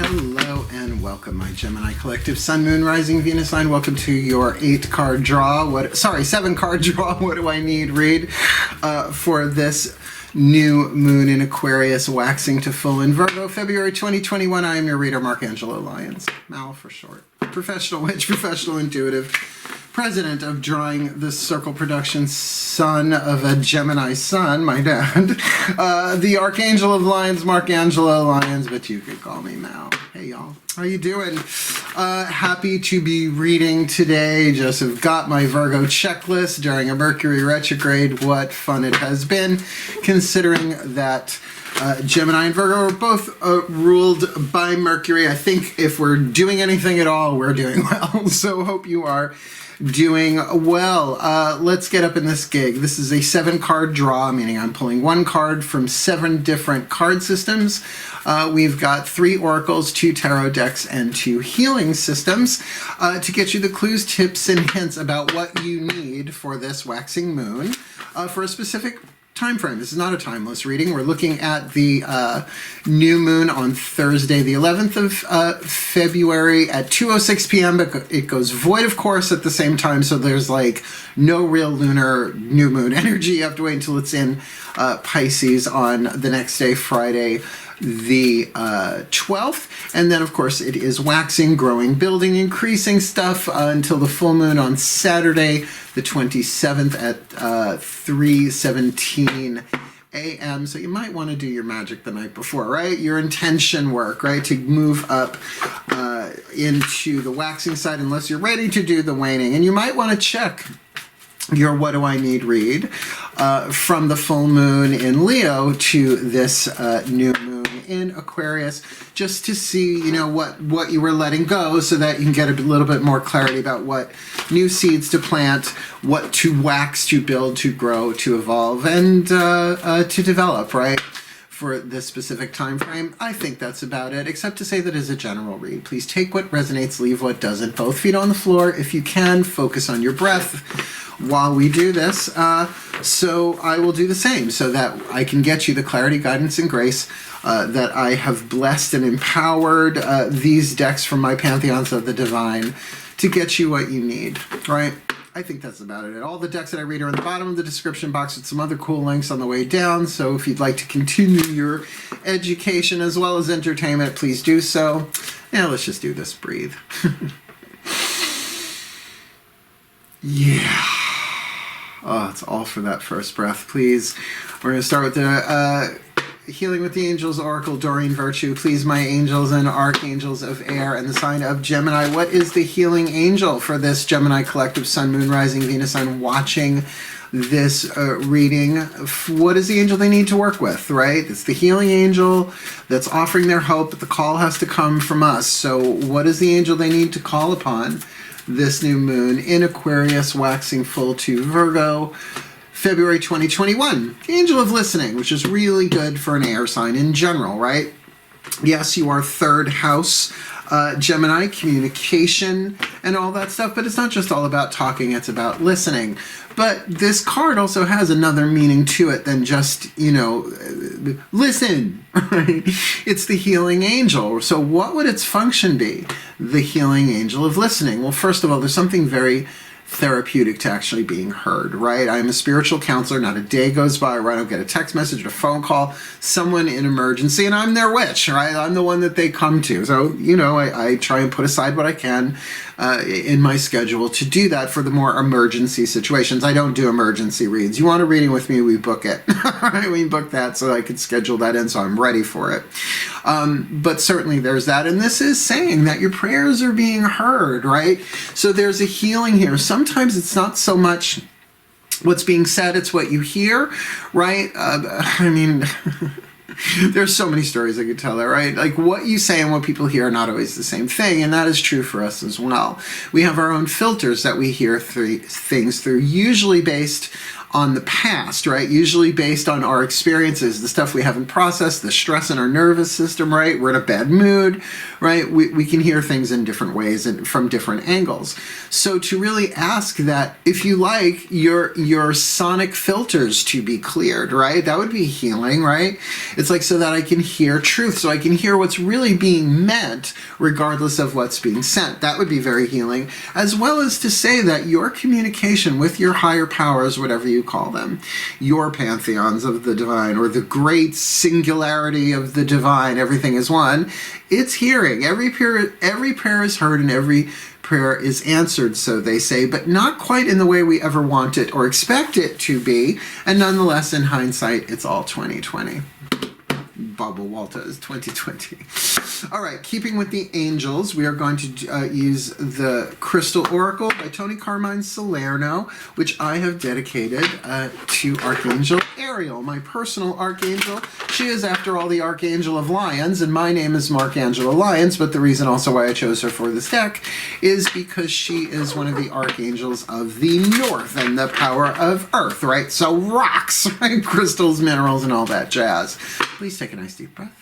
Hello and welcome, my Gemini collective, Sun, Moon, Rising, Venus sign. Welcome to your 8-card draw. 7-card draw. What do I need? Read for this new moon in Aquarius, waxing to full in Virgo, February 2021. I am your reader, Angelo, Lyons, Mal for short. Professional witch, professional intuitive, president of Drawing the Circle Productions, son of a Gemini sun, my dad. The Archangel of Lyons, Angelo, Lyons, but you could call me Mal. Hey y'all, how you doing? Happy to be reading today. Just have got my Virgo checklist during a Mercury retrograde. What fun it has been, considering that Gemini and Virgo are both ruled by Mercury. I think if we're doing anything at all, we're doing well. So hope you are doing well. Let's get up in this gig. This is a 7-card draw, meaning I'm pulling one card from 7 different card systems. We've got 3 oracles, 2 tarot decks, and 2 healing systems to get you the clues, tips, and hints about what you need for this waxing moon for a specific time frame. This is not a timeless reading. We're looking at the new moon on Thursday, the 11th of February at 2:06 p.m. But it goes void, of course, at the same time. So there's like no real lunar new moon energy. You have to wait until it's in Pisces on the next day, Friday, the 12th. And then, of course, it is waxing, growing, building, increasing stuff until the full moon on Saturday, the 27th at 3:17 a.m. So you might want to do your magic the night before, right? Your intention work, right? To move up into the waxing side unless you're ready to do the waning. And you might want to check your what do I need read from the full moon in Leo to this new moon in Aquarius, just to see, you know, what you were letting go, so that you can get a little bit more clarity about what new seeds to plant, what to wax, to build, to grow, to evolve, and to develop, right? For this specific time frame. I think that's about it, except to say that as a general read, please take what resonates, leave what doesn't. Both feet on the floor. If you can, focus on your breath while we do this. So I will do the same, so that I can get you the clarity, guidance, and grace that I have blessed and empowered these decks from my pantheons of the divine to get you what you need, right? I think that's about it. All the decks that I read are in the bottom of the description box with some other cool links on the way down. So if you'd like to continue your education as well as entertainment, please do so. Now let's just do this. Breathe. Yeah. Oh, it's all for that first breath, please. We're going to start with the Healing with the Angels Oracle, Doreen Virtue. Please, my angels and archangels of air and the sign of Gemini, what is the healing angel for this Gemini collective, Sun, Moon, Rising, Venus sign watching this reading? What is the angel they need to work with, right? It's the healing angel that's offering their hope, but the call has to come from us. So what is the angel they need to call upon this new moon in Aquarius, waxing full to Virgo, February 2021. The angel of listening, which is really good for an air sign in general, right? Yes, you are 3rd house Gemini, communication and all that stuff, but it's not just all about talking, it's about listening. But this card also has another meaning to it than just, you know, listen, right? It's the healing angel. So what would its function be? The healing angel of listening. Well, first of all, there's something very therapeutic to actually being heard, right? I'm a spiritual counselor. Not a day goes by where I don't get a text message or a phone call, someone in emergency, and I'm their witch, right? I'm the one that they come to. So, you know, I try and put aside what I can in my schedule to do that for the more emergency situations. I don't do emergency reads. You want a reading with me, we book it. Right? We book that so I can schedule that in so I'm ready for it. But certainly there's that. And this is saying that your prayers are being heard, right? So there's a healing here. Sometimes it's not so much what's being said, it's what you hear, right? I mean, there's so many stories I could tell there, right? Like what you say and what people hear are not always the same thing, and that is true for us as well. We have our own filters that we hear things through, usually based on the past, right? Usually based on our experiences, the stuff we haven't processed, the stress in our nervous system, right? We're in a bad mood, right? We can hear things in different ways and from different angles. So to really ask that, if you like, your sonic filters to be cleared, right? That would be healing, right? It's like, so that I can hear truth, so I can hear what's really being meant regardless of what's being sent. That would be very healing, as well as to say that your communication with your higher powers, whatever you call them, your pantheons of the divine, or the great singularity of the divine, everything is one, it's hearing. Every prayer is heard and every prayer is answered, so they say, but not quite in the way we ever want it or expect it to be, and nonetheless, in hindsight, it's all 2020. Baba Walters 2020. All right, keeping with the angels, we are going to use the Crystal Oracle by Tony Carmine Salerno, which I have dedicated to Archangel Ariel, my personal archangel. She is, after all, the Archangel of Lyons, and my name is Mark Angelo Lyons, but the reason also why I chose her for this deck is because she is one of the archangels of the North and the power of Earth, right? So rocks, right? Crystals, minerals, and all that jazz. Please take a nice deep breath.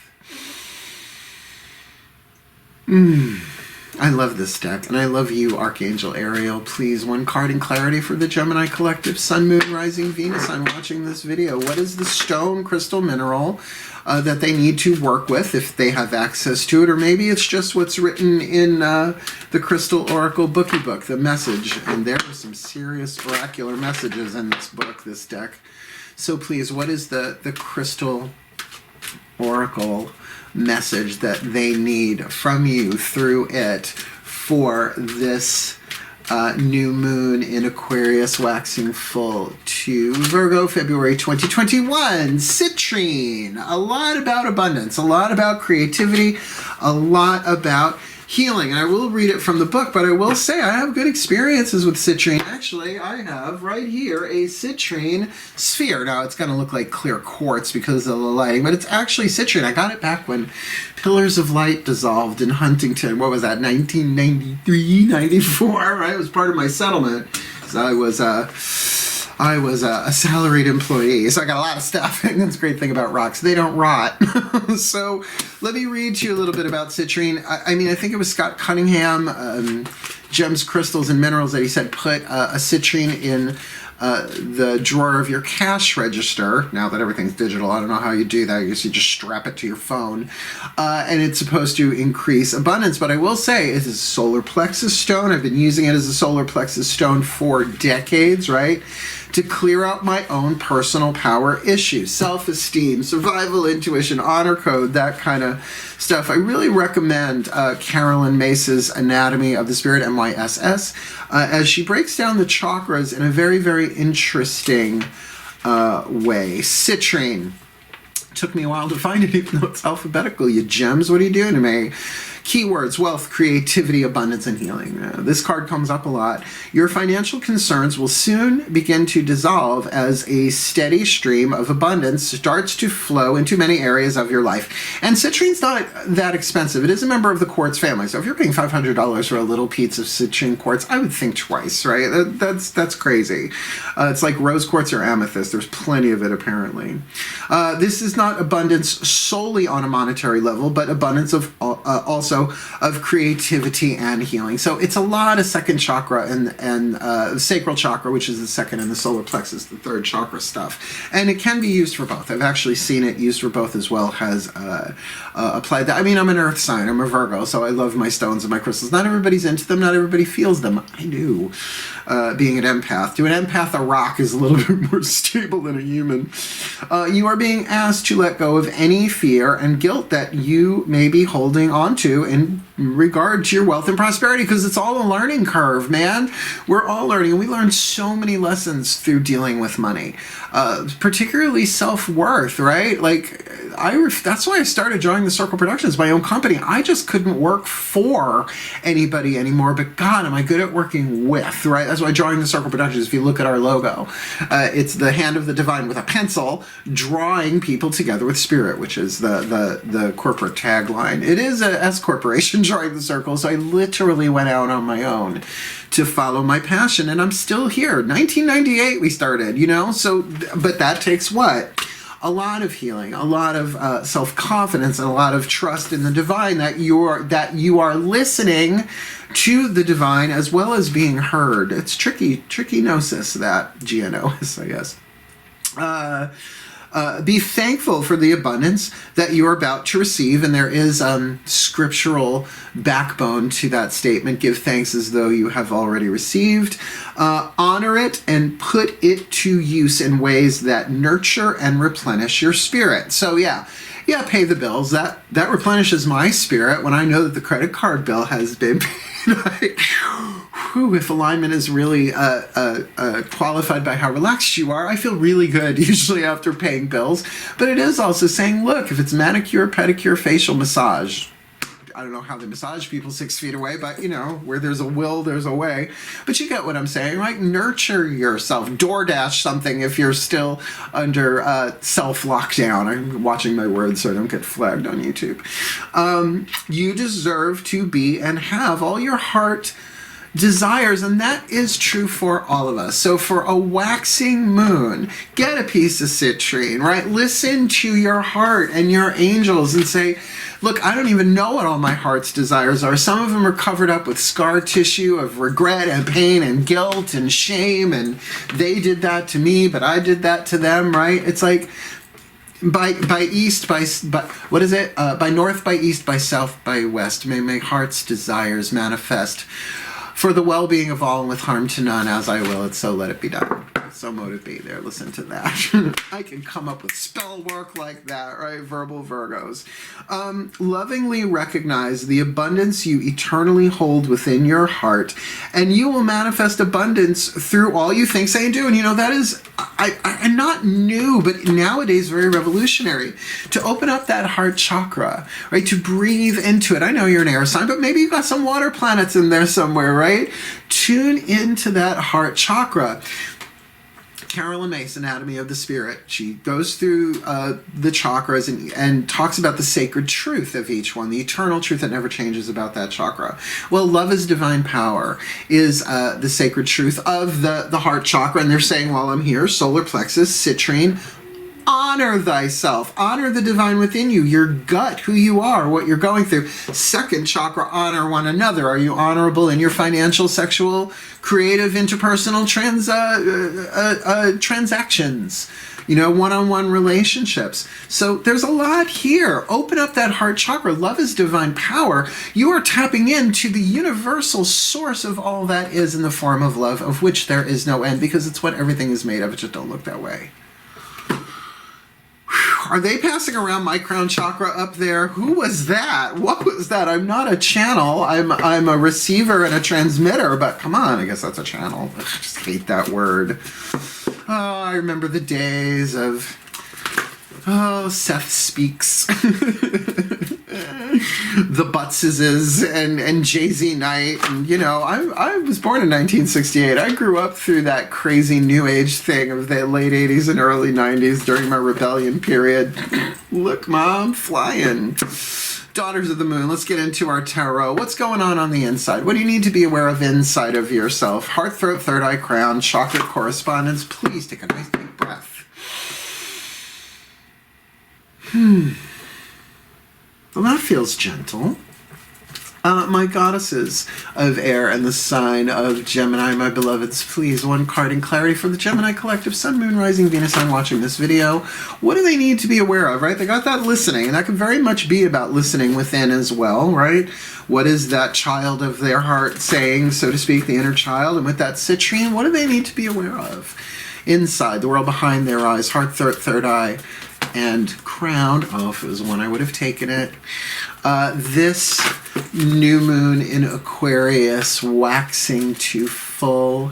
I love this deck, and I love you, Archangel Ariel. Please, one card in clarity for the Gemini Collective, Sun, Moon, Rising, Venus. I'm watching this video. What is the stone, crystal, mineral that they need to work with if they have access to it? Or maybe it's just what's written in the Crystal Oracle Bookie Book, the message. And there are some serious oracular messages in this book, this deck. So please, what is the Crystal Oracle message that they need from you through it for this new moon in Aquarius waxing full to Virgo, February 2021? Citrine. A lot about abundance, a lot about creativity, a lot about healing. And I will read it from the book, but I will say I have good experiences with citrine. Actually, I have right here a citrine sphere. Now, it's going to look like clear quartz because of the lighting, but it's actually citrine. I got it back when Pillars of Light dissolved in Huntington. What was that, 1993, 94, right? It was part of my settlement. So I was a salaried employee, so I got a lot of stuff. And that's the great thing about rocks. They don't rot. So let me read to you a little bit about citrine. I mean, I think it was Scott Cunningham, Gems, Crystals, and Minerals, that he said put a citrine in the drawer of your cash register. Now that everything's digital, I don't know how you do that. I guess you just strap it to your phone. And it's supposed to increase abundance. But I will say, it is a solar plexus stone. I've been using it as a solar plexus stone for decades, right? To clear out my own personal power issues, self-esteem, survival, intuition, honor code, that kind of stuff. I really recommend Carolyn Mace's Anatomy of the Spirit, MYSS, as she breaks down the chakras in a very, very interesting way. Citrine. Took me a while to find it, even though it's alphabetical. You gems, what are you doing to me? Keywords: wealth, creativity, abundance, and healing. This card comes up a lot. Your financial concerns will soon begin to dissolve as a steady stream of abundance starts to flow into many areas of your life. And citrine's not that expensive. It is a member of the quartz family. So if you're paying $500 for a little piece of citrine quartz, I would think twice, right? That's crazy. It's like rose quartz or amethyst. There's plenty of it, apparently. This is not abundance solely on a monetary level, but abundance of also of creativity and healing. So it's a lot of second chakra and sacral chakra, which is the second, and the solar plexus, the third chakra stuff. And it can be used for both. I've actually seen it used for both as well, has applied that. I mean, I'm an earth sign. I'm a Virgo, so I love my stones and my crystals. Not everybody's into them. Not everybody feels them. I do. Being an empath. To an empath, a rock is a little bit more stable than a human. You are being asked to let go of any fear and guilt that you may be holding on to in regard to your wealth and prosperity, because it's all a learning curve, man. We're all learning, and we learn so many lessons through dealing with money, particularly self-worth, right? Like, that's why I started Drawing the Circle Productions, my own company. I just couldn't work for anybody anymore, but God, am I good at working with, right? That's why Drawing the Circle Productions, if you look at our logo, it's the hand of the divine with a pencil drawing people together with spirit, which is the corporate tagline. It is a S corporation, Drawing the Circle, so I literally went out on my own to follow my passion, and I'm still here. 1998 we started, you know, so, but that takes what? A lot of healing, a lot of self-confidence, and a lot of trust in the divine, that you are listening to the divine as well as being heard. It's tricky gnosis, that GNOS, I guess. Be thankful for the abundance that you are about to receive, and there is scriptural backbone to that statement. Give thanks as though you have already received. Honor it and put it to use in ways that nurture and replenish your spirit. So yeah, pay the bills. That replenishes my spirit when I know that the credit card bill has been paid. If alignment is really qualified by how relaxed you are, I feel really good usually after paying bills. But it is also saying, look, if it's manicure, pedicure, facial massage, I don't know how they massage people 6 feet away, but you know, where there's a will, there's a way. But you get what I'm saying, right? Nurture yourself. DoorDash something if you're still under self-lockdown. I'm watching my words so I don't get flagged on YouTube. You deserve to be and have all your heart desires, and that is true for all of us. So for a waxing moon, get a piece of citrine, right? Listen to your heart and your angels and say, look, I don't even know what all my heart's desires are. Some of them are covered up with scar tissue of regret and pain and guilt and shame, and they did that to me, but I did that to them, right? It's like by what is it? By north, by east, by south, by west, may my heart's desires manifest for the well-being of all and with harm to none, as I will it, so let it be done. So mote it be. There, listen to that. I can come up with spell work like that, right? Verbal Virgos. Lovingly recognize the abundance you eternally hold within your heart, and you will manifest abundance through all you think, say, and do. And you know, that is, I'm not new, but nowadays very revolutionary, to open up that heart chakra, right? To breathe into it. I know you're an air sign, but maybe you've got some water planets in there somewhere, right? Tune into that heart chakra. Carolyn Mace, Anatomy of the Spirit, she goes through the chakras and talks about the sacred truth of each one, the eternal truth that never changes about that chakra. Well, love is divine power is the sacred truth of the heart chakra, and they're saying while I'm here, solar plexus, citrine, honor thyself, honor the divine within you, your gut, who you are, what you're going through. Second chakra, honor one another. Are you honorable in your financial, sexual, creative, interpersonal transactions? You know, one-on-one relationships. So there's a lot here. Open up that heart chakra. Love is divine power. You are tapping into the universal source of all that is in the form of love, of which there is no end, because it's what everything is made of. It just don't look that way. Are they passing around my crown chakra up there? Who was that? What was that? I'm not a channel. I'm a receiver and a transmitter, but come on, I guess that's a channel. Ugh, I just hate that word. Oh, I remember the days of, Seth Speaks. The Buttses and Jay-Z Night. And, you know, I was born in 1968. I grew up through that crazy new age thing of the late 80s and early 90s during my rebellion period. Look, Mom, flying. Daughters of the Moon, let's get into our tarot. What's going on the inside? What do you need to be aware of inside of yourself? Heart, throat, third eye, crown, chakra correspondence. Please take a nice deep breath. Well, that feels gentle. My goddesses of air and the sign of Gemini, my beloveds, please, one card in clarity for the Gemini collective, Sun, Moon, Rising, Venus, I'm watching this video. What do they need to be aware of, right? They got that listening, and that can very much be about listening within as well, right? What is that child of their heart saying, so to speak, the inner child? And with that citrine, what do they need to be aware of? Inside, the world behind their eyes, heart, third eye, and crown. Oh, if it was one, I would have taken it. This new moon in Aquarius waxing to full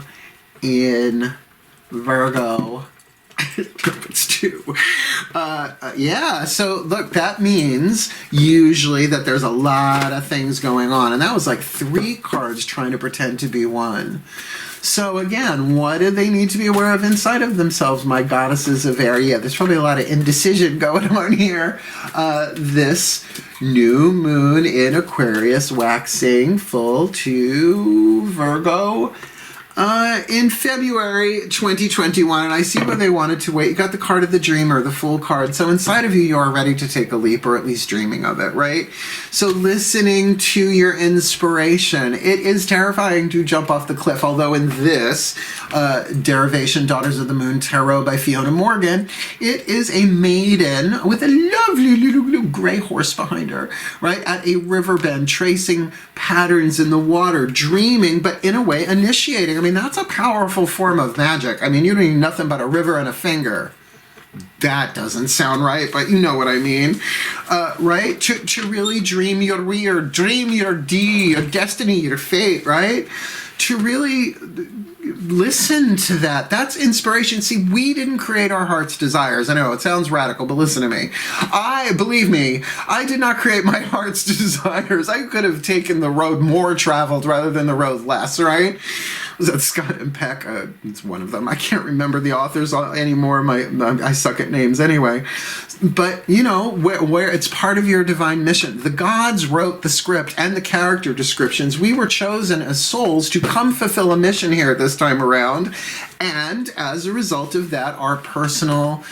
in Virgo. It's 2. Yeah, so look, that means usually that there's a lot of things going on. And that was like 3 cards trying to pretend to be 1. So again, what do they need to be aware of inside of themselves, my goddesses of air? Yeah, there's probably a lot of indecision going on here. This new moon in Aquarius waxing full to Virgo in February 2021, and I see where they wanted to wait. You got the card of the dreamer, the Fool card. So inside of you, you are ready to take a leap, or at least dreaming of it, right? So listening to your inspiration. It is terrifying to jump off the cliff, although in this derivation, Daughters of the Moon Tarot by Fiona Morgan, it is a maiden with a lovely little gray horse behind her, right? At a river bend, tracing patterns in the water, dreaming, but in a way initiating. I mean, that's a powerful form of magic. I mean, you don't need nothing but a river and a finger. That doesn't sound right, but you know what I mean, right? To really dream your weird, dream your your destiny, your fate, right? To really listen to that. That's inspiration. See, we didn't create our heart's desires. I know it sounds radical, but listen to me. Believe me, I did not create my heart's desires. I could have taken the road more traveled rather than the road less, right? Was that Scott and Peck? It's one of them. I can't remember the authors anymore. I suck at names anyway. But, you know, where it's part of your divine mission. The gods wrote the script and the character descriptions. We were chosen as souls to come fulfill a mission here this time around. And as a result of that, our personal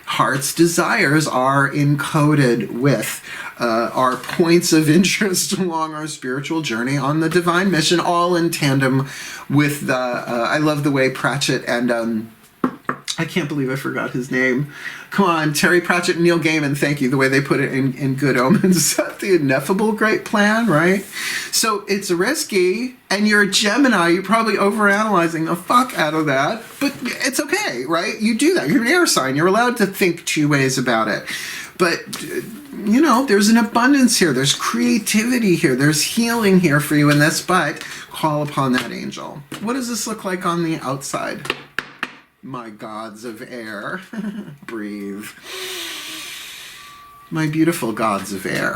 heart's desires are encoded with our points of interest along our spiritual journey on the divine mission, all in tandem with the, I love the way Pratchett and, I can't believe I forgot his name. Come on, Terry Pratchett and Neil Gaiman, thank you, the way they put it in Good Omens. The ineffable great plan, right? So it's risky, and you're a Gemini, you're probably overanalyzing the fuck out of that, but it's okay, right? You do that, you're an air sign, you're allowed to think 2 ways about it. But, you know, there's an abundance here, there's creativity here, there's healing here for you in this, but call upon that angel. What does this look like on the outside? My gods of air. Breathe. My beautiful gods of air.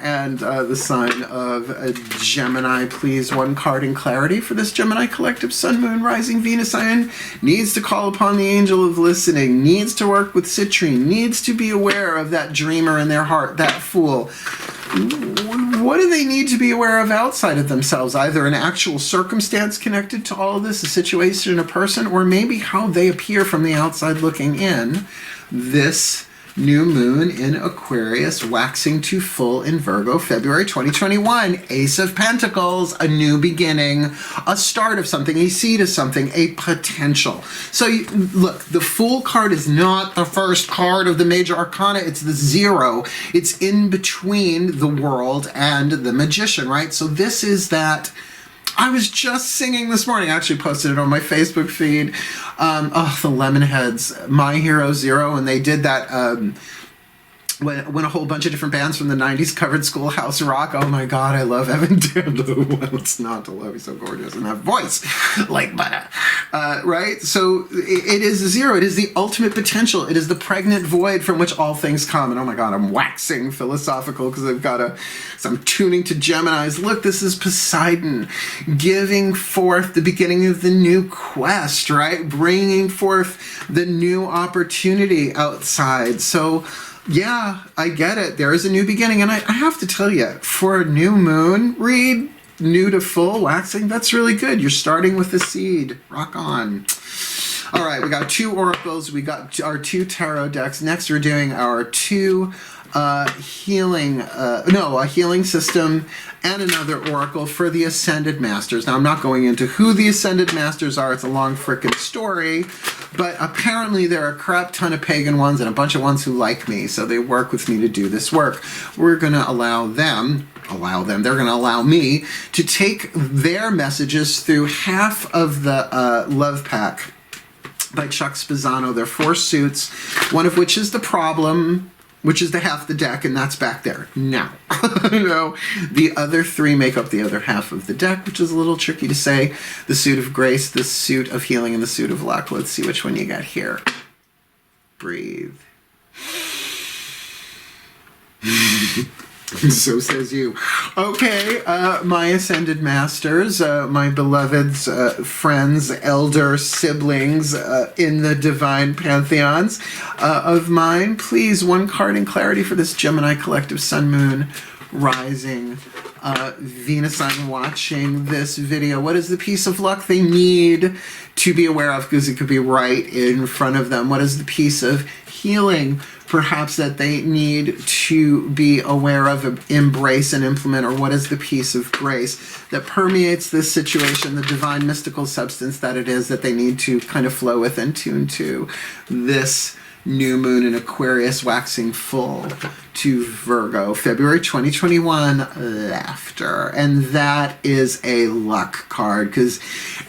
And the sign of Gemini, please. 1 card in clarity for this Gemini collective. Sun, Moon, Rising, Venus sign. Needs to call upon the angel of listening. Needs to work with citrine. Needs to be aware of that dreamer in their heart, that fool. What do they need to be aware of outside of themselves? Either an actual circumstance connected to all of this, a situation, a person, or maybe how they appear from the outside looking in. This new moon in Aquarius, waxing to full in Virgo, February 2021. Ace of Pentacles, a new beginning, a start of something, a seed of something, a potential. So look, the Fool card is not the first card of the major arcana, it's the 0. It's in between the World and the Magician, right? So this is that. I was just singing this morning. I actually posted it on my Facebook feed. The Lemonheads, My Hero Zero, and they did that when a whole bunch of different bands from the 90s covered Schoolhouse Rock. Oh my god, I love Evan Dando. What's not to love? He's so gorgeous and that voice like butter. Right? So it is the 0. It is the ultimate potential. It is the pregnant void from which all things come. And oh my god, I'm waxing philosophical because I'm tuning to Geminis. Look, this is Poseidon giving forth the beginning of the new quest, right? Bringing forth the new opportunity outside. So yeah, I get it. There is a new beginning. And I have to tell you, for a new moon read, new to full waxing, that's really good. You're starting with the seed. Rock on. All right, we got 2 oracles. We got our 2 tarot decks. Next, we're doing our 2 a healing system and another oracle for the Ascended Masters. Now, I'm not going into who the Ascended Masters are. It's a long frickin' story. But apparently there are a crap ton of pagan ones and a bunch of ones who like me. So they work with me to do this work. We're going to they're going to allow me to take their messages through half of the Love Pack by Chuck Spezzano. There are 4 suits, one of which is the problem, which is the half the deck, and that's back there now. No, the other 3 make up the other half of the deck, which is a little tricky to say. The suit of grace, the suit of healing, and the suit of luck. Let's see which one you got here. Breathe. So says you. Okay, my Ascended Masters, my beloveds, friends, elder siblings in the divine pantheons of mine, please, one card in clarity for this Gemini collective Sun, Moon, Rising, Venus sign watching this video. What is the piece of luck they need to be aware of, because it could be right in front of them? What is the piece of healing perhaps that they need to be aware of, embrace, and implement? Or what is the piece of grace that permeates this situation, the divine mystical substance that it is that they need to kind of flow with and tune to this new moon in Aquarius waxing full to Virgo, February 2021, laughter. And that is a luck card, because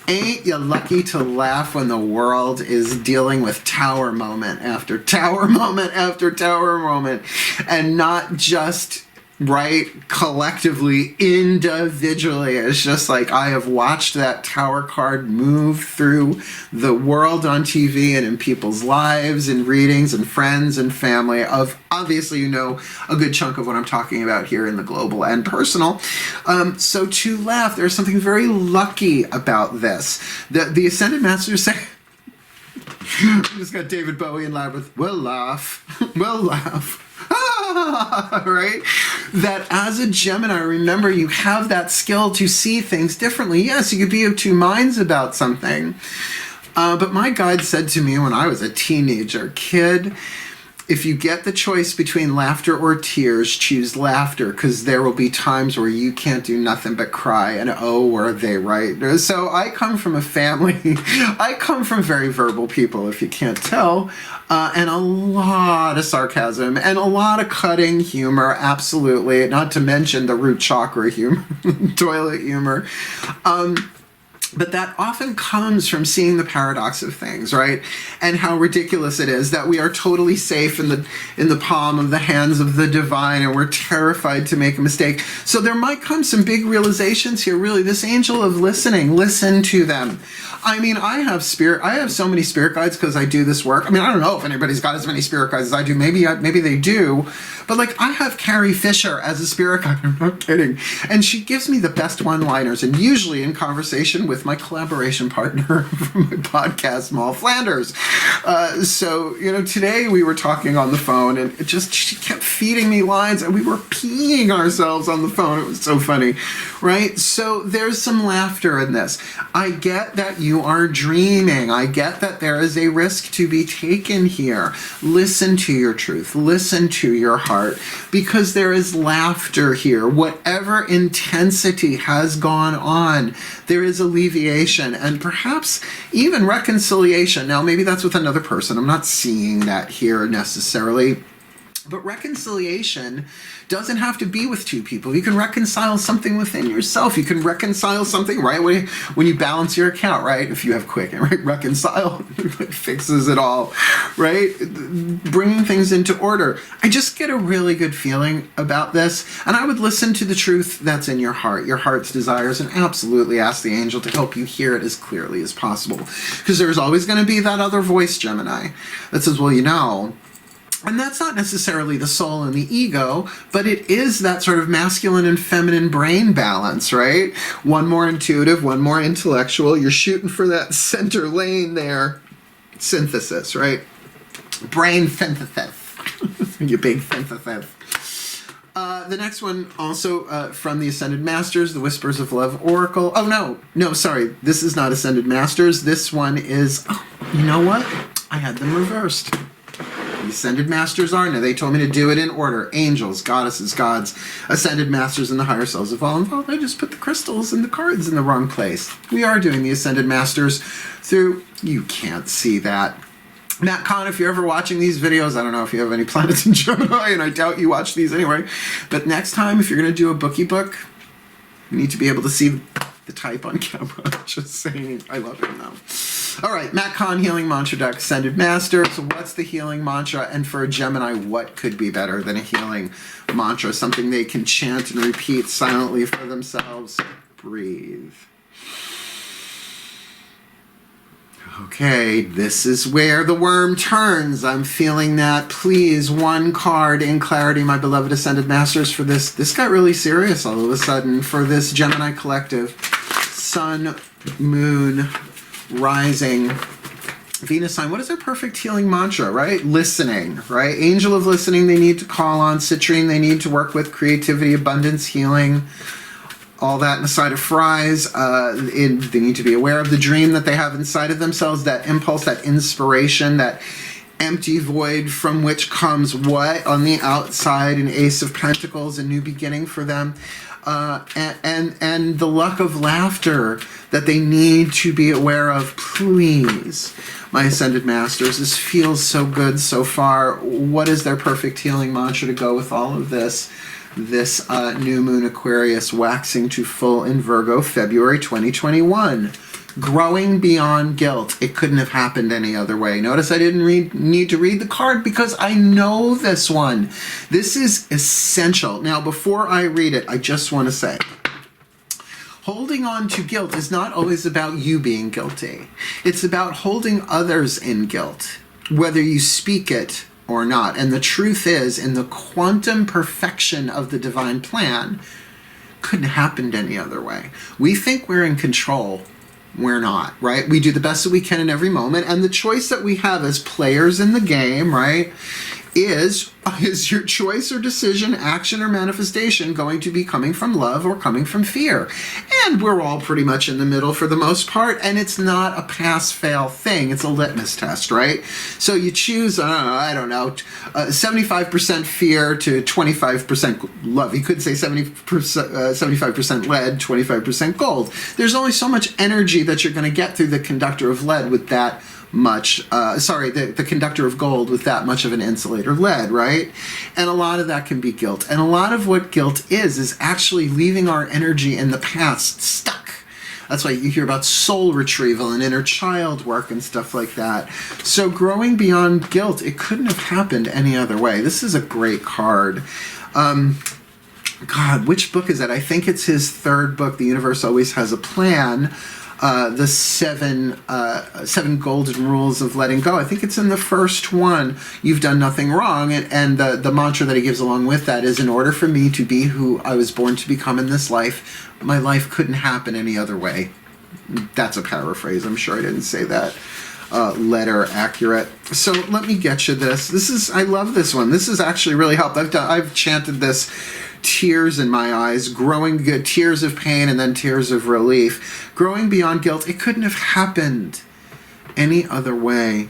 ain't you lucky to laugh when the world is dealing with tower moment after tower moment after tower moment, and not just right collectively, individually. It's just like I have watched that tower card move through the world on TV and in people's lives and readings and friends and family of, obviously, you know, a good chunk of what I'm talking about here in the global and personal. So to laugh, there's something very lucky about this. The Ascended Masters say, I just got David Bowie and Labyrinth, we'll laugh, we'll laugh. Right? That as a Gemini, remember, you have that skill to see things differently. Yes, you could be of two minds about something. But my guide said to me when I was a teenager, kid, if you get the choice between laughter or tears, choose laughter, because there will be times where you can't do nothing but cry, and oh, were they right. So I come from a family, I come from very verbal people, if you can't tell, and a lot of sarcasm, and a lot of cutting humor, absolutely, not to mention the root chakra humor, toilet humor. But that often comes from seeing the paradox of things, right? And how ridiculous it is that we are totally safe in the palm of the hands of the divine, and we're terrified to make a mistake. So there might come some big realizations here, really. This angel of listening, listen to them. I mean, I have so many spirit guides because I do this work. I mean, I don't know if anybody's got as many spirit guides as I do. Maybe they do. But like, I have Carrie Fisher as a spirit guide. I'm not kidding. And she gives me the best one-liners, and usually in conversation with my collaboration partner from my podcast, Mal Flanders. So, you know, today we were talking on the phone, and she kept feeding me lines, and we were peeing ourselves on the phone. It was so funny, right? So there's some laughter in this. I get that you are dreaming. I get that there is a risk to be taken here. Listen to your truth. Listen to your heart, because there is laughter here. Whatever intensity has gone on, there is alleviation and perhaps even reconciliation. Now, maybe that's with another person. I'm not seeing that here necessarily. But reconciliation doesn't have to be with two people. You can reconcile something within yourself. You can reconcile something, right, when you balance your account, right? If you have Quicken, right? Reconcile fixes it all, right? Bringing things into order. I just get a really good feeling about this. And I would listen to the truth that's in your heart's desires, and absolutely ask the angel to help you hear it as clearly as possible. Because there's always going to be that other voice, Gemini, that says, well, you know. And that's not necessarily the soul and the ego, but it is that sort of masculine and feminine brain balance, right? One more intuitive, one more intellectual. You're shooting for that center lane there. Synthesis, right? Brain synthesis. You big synthesis. The next one also from the Ascended Masters, the Whispers of Love Oracle. Oh, no, sorry. This is not Ascended Masters. This one is, you know what? I had them reversed. The Ascended Masters are, now they told me to do it in order. Angels, goddesses, gods, Ascended Masters, and the higher selves of all involved. I just put the crystals and the cards in the wrong place. We are doing the Ascended Masters through, you can't see that. Matt Kahn, if you're ever watching these videos, I don't know if you have any planets in Gemini, and I doubt you watch these anyway, but next time, if you're going to do a bookie book, you need to be able to see the type on camera. Just saying. I love it now. All right, Matt Kahn, Healing Mantra Deck, Ascended Master. So what's the healing mantra? And for a Gemini, what could be better than a healing mantra? Something they can chant and repeat silently for themselves. Breathe. Okay, this is where the worm turns. I'm feeling that. Please, one card in clarity, my beloved Ascended Masters, for this. This got really serious all of a sudden for this Gemini collective. Sun, Moon, Rising, Venus sign. What is their perfect healing mantra, right? Listening, right? Angel of listening they need to call on. Citrine they need to work with. Creativity, abundance, healing. All that in the side of Fries. They need to be aware of the dream that they have inside of themselves, that impulse, that inspiration, that empty void from which comes what on the outside, an Ace of Pentacles, a new beginning for them. And the luck of laughter that they need to be aware of. Please, my Ascended Masters, this feels so good so far. What is their perfect healing mantra to go with all of this? This new moon Aquarius waxing to full in Virgo, February 2021. Growing beyond guilt. It couldn't have happened any other way. Notice I didn't need to read the card because I know this one. This is essential. Now, before I read it, I just want to say, holding on to guilt is not always about you being guilty. It's about holding others in guilt, whether you speak it or not. And the truth is, in the quantum perfection of the divine plan, couldn't have happened any other way. We think we're in control. We're not, right? We do the best that we can in every moment, and the choice that we have as players in the game, right, is your choice or decision, action or manifestation going to be coming from love or coming from fear? And we're all pretty much in the middle for the most part, and it's not a pass-fail thing. It's a litmus test, right? So you choose, 75% fear to 25% love. You could say 75% lead, 25% gold. There's only so much energy that you're going to get through the conductor of lead with that much, the conductor of gold with that much of an insulator lead, right? And a lot of that can be guilt. And a lot of what guilt is actually leaving our energy in the past stuck. That's why you hear about soul retrieval and inner child work and stuff like that. So growing beyond guilt, it couldn't have happened any other way. This is a great card. God, which book is that? I think it's his third book, The Universe Always Has a Plan. The seven golden rules of letting go. I think it's in the first one. You've done nothing wrong. And the mantra that he gives along with that is, in order for me to be who I was born to become in this life, my life couldn't happen any other way. That's a paraphrase. I'm sure I didn't say that letter accurate. So let me get you this. I love this one. This has actually really helped. I've chanted this. Tears in my eyes, growing good, tears of pain and then tears of relief. Growing beyond guilt, it couldn't have happened any other way.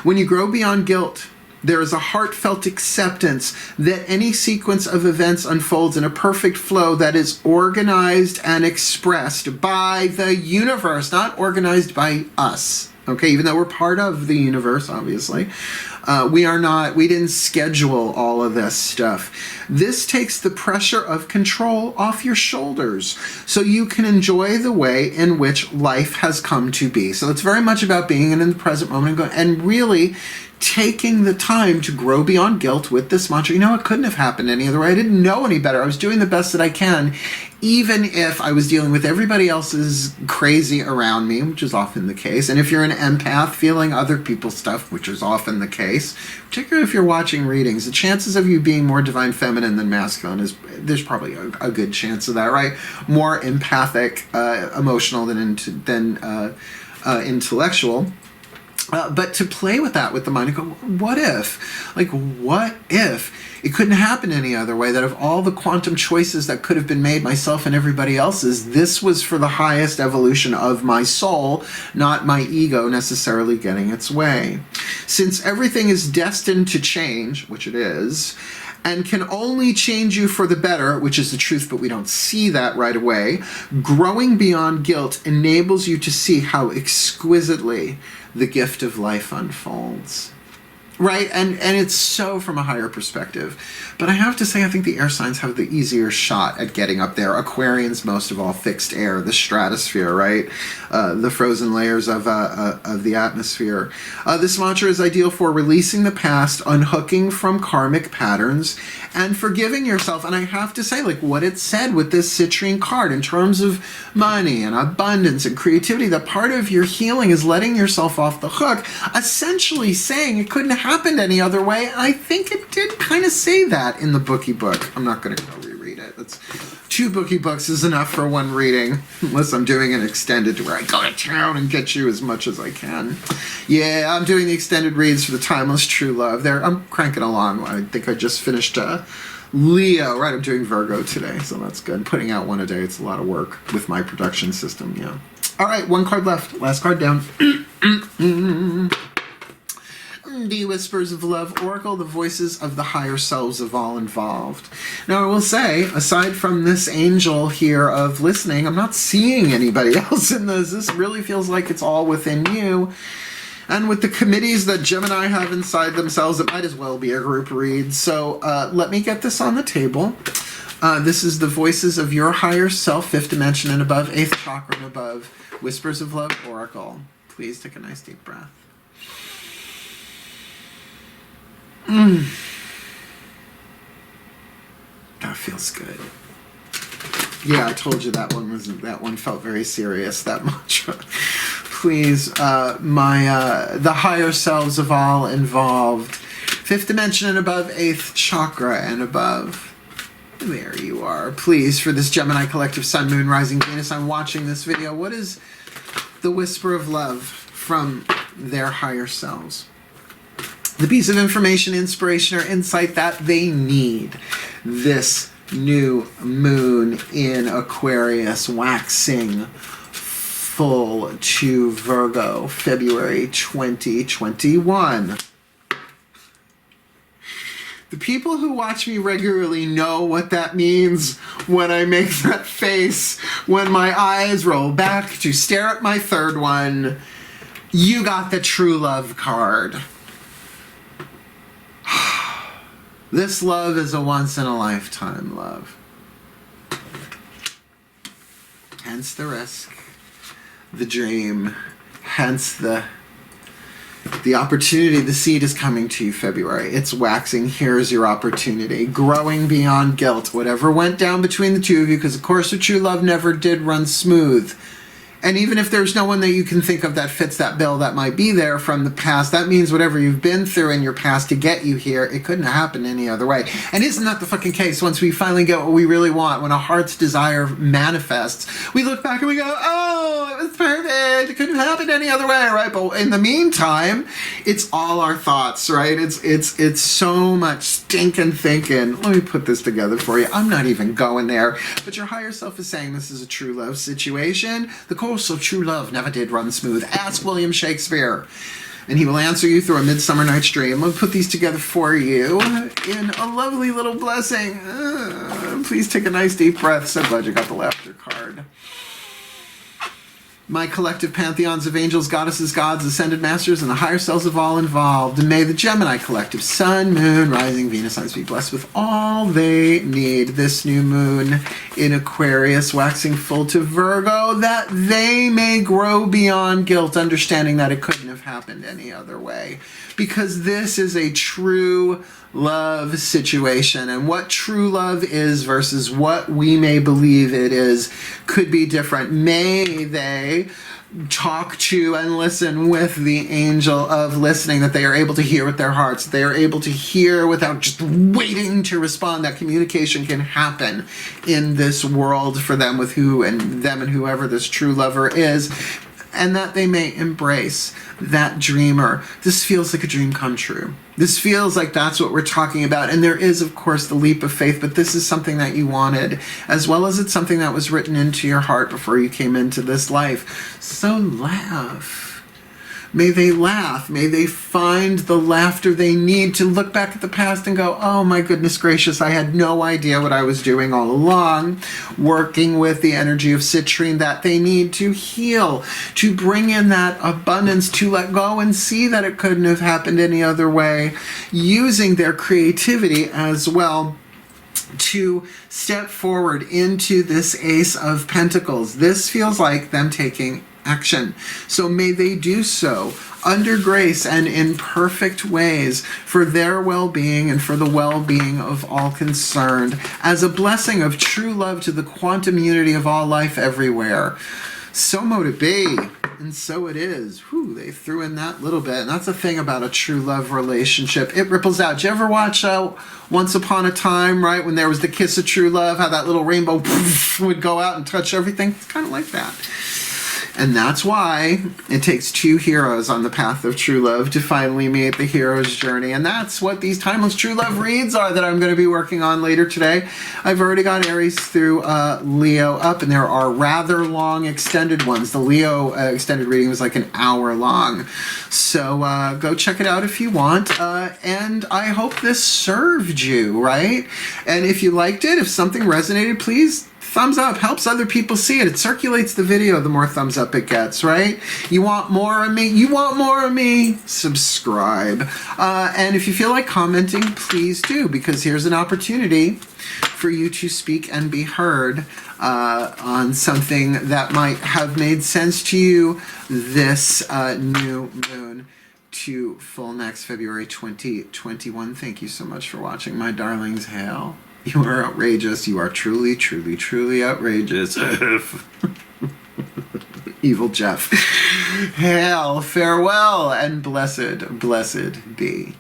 When you grow beyond guilt, there is a heartfelt acceptance that any sequence of events unfolds in a perfect flow that is organized and expressed by the universe, not organized by us. Okay, even though we're part of the universe, obviously. We didn't schedule all of this stuff. This takes the pressure of control off your shoulders so you can enjoy the way in which life has come to be. So it's very much about being in the present moment and really taking the time to grow beyond guilt with this mantra. You know, it couldn't have happened any other way. I didn't know any better. I was doing the best that I can, even if I was dealing with everybody else's crazy around me, which is often the case. And if you're an empath, feeling other people's stuff, which is often the case, particularly if you're watching readings, the chances of you being more divine feminine than masculine there's probably a good chance of that, right? More empathic, emotional than intellectual. But to play with that with the mind and go, what if? Like, what if it couldn't happen any other way? That of all the quantum choices that could have been made, myself and everybody else's, this was for the highest evolution of my soul, not my ego necessarily getting its way. Since everything is destined to change, which it is, and can only change you for the better, which is the truth, but we don't see that right away, growing beyond guilt enables you to see how exquisitely the gift of life unfolds. right? And it's so from a higher perspective. But I have to say, I think the air signs have the easier shot at getting up there. Aquarians, most of all, fixed air, the stratosphere, right? The frozen layers of the atmosphere. This mantra is ideal for releasing the past, unhooking from karmic patterns, and forgiving yourself. And I have to say, like what it said with this citrine card in terms of money and abundance and creativity, that part of your healing is letting yourself off the hook, essentially saying it couldn't have happened any other way. And I think it did kind of say that in the bookie book. I'm not going to go reread it. That's 2 bookie books is enough for 1 reading, unless I'm doing an extended where I go to town and get you as much as I can. Yeah, I'm doing the extended reads for the Timeless True Love. There, I'm cranking along. I think I just finished Leo, right? I'm doing Virgo today, so that's good. Putting out 1 a day, it's a lot of work with my production system, yeah. All right, 1 card left. Last card down. The Whispers of Love Oracle, the voices of the higher selves of all involved. Now, I will say, aside from this angel here of listening, I'm not seeing anybody else in this. This really feels like it's all within you. And with the committees that Gemini have inside themselves, it might as well be a group read. So let me get this on the table. This is the voices of your higher self, 5th dimension and above, 8th chakra and above. Whispers of Love Oracle. Please take a nice deep breath. That feels good. Yeah, I told you that one felt very serious, that mantra. Please, the higher selves of all involved, 5th dimension and above, 8th chakra and above. There you are. Please, for this Gemini collective, Sun, Moon, Rising, Venus, I'm watching this video. What is the whisper of love from their higher selves? The piece of information, inspiration, or insight that they need this new moon in Aquarius, waxing full to Virgo, February 2021. The people who watch me regularly know what that means when I make that face, when my eyes roll back to stare at my 3rd one. You got the true love card. This love is a once-in-a-lifetime love. Hence the risk, the dream, hence the opportunity. The seed is coming to you February. It's waxing. Here's your opportunity. Growing beyond guilt. Whatever went down between the 2 of you, because of course the true love never did run smooth. And even if there's no one that you can think of that fits that bill that might be there from the past, that means whatever you've been through in your past to get you here, it couldn't have happened any other way. And isn't that the fucking case? Once we finally get what we really want, when a heart's desire manifests, we look back and we go, oh, it was perfect. It couldn't have happened any other way, right? But in the meantime, it's all our thoughts, right? It's so much stinking thinking. Let me put this together for you. I'm not even going there. But your higher self is saying this is a true love situation. The course of true love never did run smooth. Ask William Shakespeare, and he will answer you through a Midsummer Night's Dream. I'll put these together for you in a lovely little blessing. Please take a nice deep breath. So glad you got the laughter card. My collective pantheons of angels, goddesses, gods, ascended masters, and the higher selves of all involved. And may the Gemini collective, Sun, Moon, Rising, Venus, signs be blessed with all they need this new moon in Aquarius, waxing full to Virgo, that they may grow beyond guilt, understanding that it couldn't have happened any other way. Because this is a true love situation, and what true love is versus what we may believe it is could be different. May they talk to and listen with the angel of listening, that they are able to hear with their hearts, they are able to hear without just waiting to respond, that communication can happen in this world for them with who and them and whoever this true lover is, and that they may embrace that dreamer. This feels like a dream come true. This feels like that's what we're talking about. And there is, of course, the leap of faith, but this is something that you wanted, as well as it's something that was written into your heart before you came into this life. So laugh. May they laugh. May they find the laughter they need to look back at the past and go, oh my goodness gracious, I had no idea what I was doing all along. Working with the energy of citrine that they need to heal, to bring in that abundance, to let go and see that it couldn't have happened any other way, using their creativity as well to step forward into this Ace of Pentacles. This feels like them taking action. So may they do so under grace and in perfect ways for their well-being and for the well-being of all concerned, as a blessing of true love to the quantum unity of all life everywhere. So mote it be, and so it is. Whew, they threw in that little bit, and that's the thing about a true love relationship. It ripples out. Did you ever watch Once Upon a Time, right, when there was the kiss of true love, how that little rainbow would go out and touch everything? It's kind of like that. And that's why it takes two heroes on the path of true love to finally meet the hero's journey. And that's what these timeless true love reads are that I'm going to be working on later today. I've already got Aries through Leo up, and there are rather long extended ones. The Leo extended reading was like an hour long. So go check it out if you want. And I hope this served you, right? And if you liked it, if something resonated, please thumbs up. Helps other people see it. It circulates the video the more thumbs up it gets, right? You want more of me? You want more of me? Subscribe. And if you feel like commenting, please do, because here's an opportunity for you to speak and be heard on something that might have made sense to you this new moon to full next February 2021. Thank you so much for watching, my darlings. Hail. You are outrageous. You are truly, truly, truly outrageous. Evil Jeff. Hail, farewell, and blessed, blessed be.